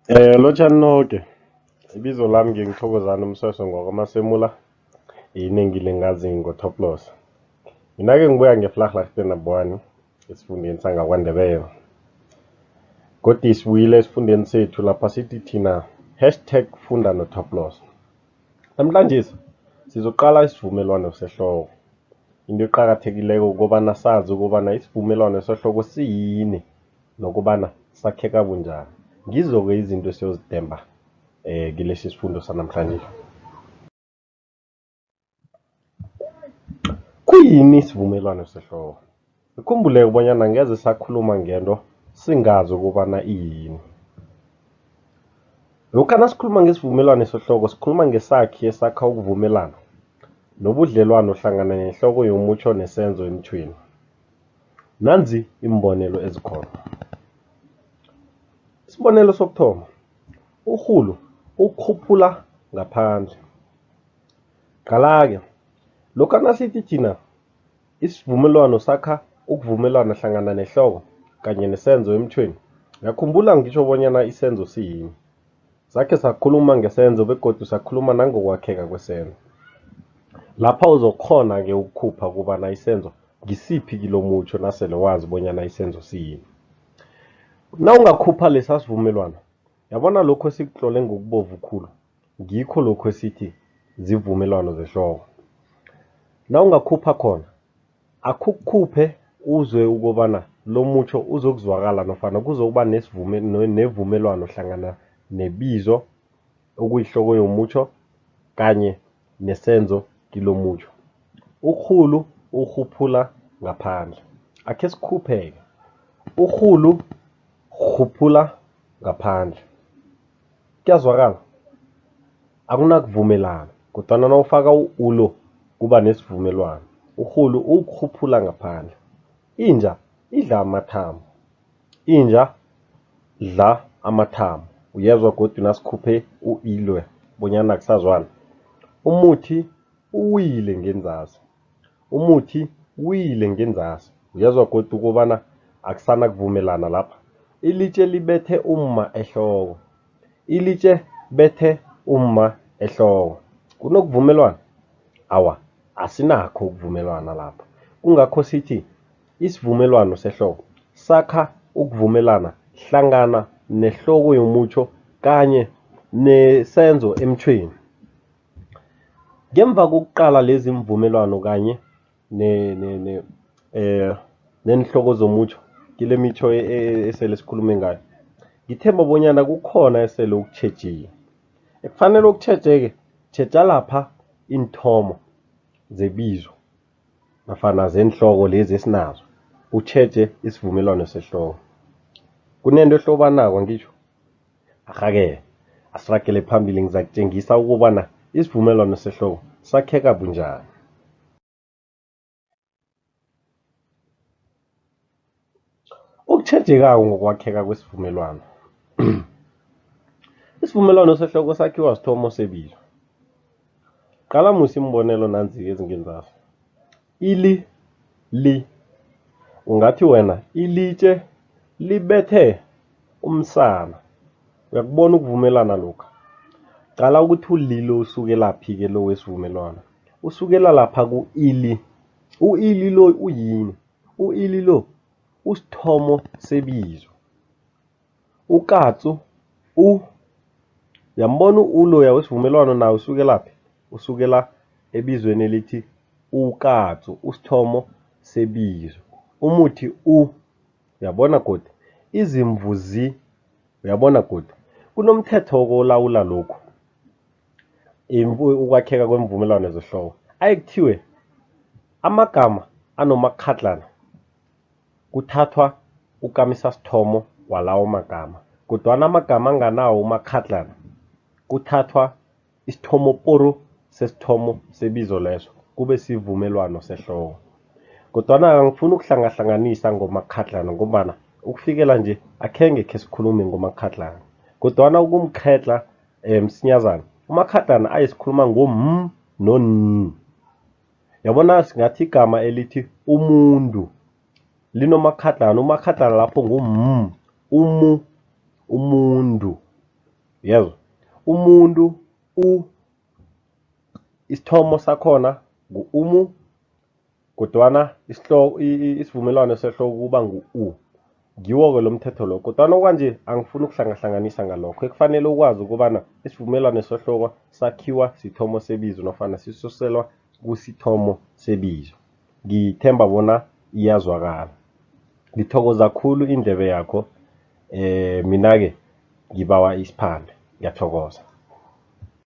Lotshani noke, ibizo lami ngingithokozana umsweso ngokwamasemula, iningi lingazi ngo-top loss. Mina-ke ngibuya nge-Vlaaglagte esifundeni sangakwaNdebele. Kodwa sibuyile esifundeni sethu lapha sithi thina #funda no-top loss. Namhlanje sizoqala isivumelwano sehloko. Into eqakathekileko ukobana sazi ukobana isivumelwano sehloko siyini nokubana sakheka bunjani. Ngizo-ke izinto esiyozidemba kilesi sifundo sanamhlanje. Kuyini isivumelwano sehloko? Ukhumbuleke bonyana ngeze sakhuluma ngento singazi ukubana iyini. Lokha nasikhuluma ngesivumelwano sehloko sikhuluma ngesakhi esakha ukuvumelana nobudlelwano hlangana nehloko yomutjho nesenzo emthweni. Nanzi iimbonelo ezikhona. Isibonelo sokuthoma, urhulu ukukhuphula ngaphandle. Qala-ke, lokha nasithi thina isivumelwano sakha ukuvumelana hlangana nehloko kanye nesenzo emthweni. Ngiyakhumbula ngitjho bonyana isenzo siyini. Sakhe sakhuluma ngesenzo begodu sakhuluma nangokwakheka kwesenzo. Lapha uzokukhona-ke ukukhupha ukubana isenzo ngisiphi kilomutjho nasele wazi bonyana isenzo siyini. Nawungakhupha lesa sivumelwano, yabona lokho esikutlole ngokubovu khulu, ngikho lokho esithi zivumelwano zehloko. Nawungakhupha khona, akukukhuphe uzwe ukobana lo mutjho uzokuzwakala nofana kuzokuba nevumelwano hlangana nebizo okuyihloko yomutjho kanye nesenzo kilomutjho. Urhulu urhuphula ngaphandle. Akhe sikhuphe-ke. Urhulu rhuphula ngaphandle. Kuyazwakala? Akunakuvumelana. Kodwana nawufaka ulo kuba nesivumelwano. Urhulu ukukhuphula ngaphandle. Inja idla amathambo. Inja dla amathambo. Uyezwa godu nasikhuphe u-ilwe bonyana kusazwana. Umuthi uwile ngenzasi. Umuthi uwile ngenzasi. Uyezwa godu ukobana akusana kuvumelana lapha. Ilitshe libethe umma ehloko. Ilitshe bethe umma ehloko. Kunokuvumelwana? Awa, asinakho ukuvumelwana lapha. Kungakho sithi isivumelwano sehloko sakha ukuvumelana hlangana nehloko yomutjho kanye nesenzo emthweni. Ngemva kokuqala lezi imvumelwano kanye nenhloko zomutjho kile mitjho esele sikhulume ngayo. Ngithemba bonyana kukhona esele ukutjhejile. Ekufanele ukutjheje-ke, tjheja lapha iinthomo zebizo nofana zenhloko lezi esinazo. Utjheje isivumelwano sehloko. Kunento ehlobanako ngitjho? Arhake, asiragele phambili ngizakutjengisa ukobana isivumelwano sehloko sakheka bunjani. Okutjhejekako ngokwakheka kwesivumelwano. Isivumelwano sehloko sakhiwa sithomo sebizo. Qala musi imbonelo nanzi ezingenzasi. Li. Ungathi wena ilitshe libethe umsana. Uyakubona ukuvumelana lokho. Qala ukuthi ulilo usukelaphi-ke lo wesivumelwano. Usukela lapha ku-ili. U-ili lo uyini? U-ili lo usithomo sebizo. Ukatsu yambona uloya wesivumelwano nawo usukelaphi? Usukela ebizweni elithi ukatsu, usithomo sebizo. Umuthi uyabona godi. Izimvu uyabona godi. Kunomthetho olawula lokhu. Ukwakheka kwemvumelwano zehloko. Ayekuthiwe amagama anomakhadlana kuthathwa ukamisa sithomo walawo magama. Kodwana amagama anganawo umakhadlana kuthathwa isithomo poro sesithomo sebizo leso kube sivumelwano sehloko. Kodwana angifuni ukuhlangahlanganisa ngomakhadlana ngombana ukufikela nje akhenge khe sikhulume ngomakhadlana. Kodwana ukumkhedla msinyazana. Umakhadlana ayisikhuluma no n. Yabona singathi igama elithi umuntu linomakhadlana. Umakhadlana lapho umuntu. Yezwa, umuntu isithomo sakhona ngu-umu, kodwana isivumelwano sehloko kuba ngu-u. Ngiwo-ke lo mthetho lo, kodwana okwanje angifuni ukuhlangahlanganisa ngalokho. Ekufanele ukwazi ukubana isivumelwano sehloko sakhiwa sithomo sebizo nofana sisuselwa kusithomo sebizo. Ngithemba bona iyazwakala. Ngithokoza khulu indlebe yakho. Mina-ke ngibawa isiphande. Ngiyathokoza.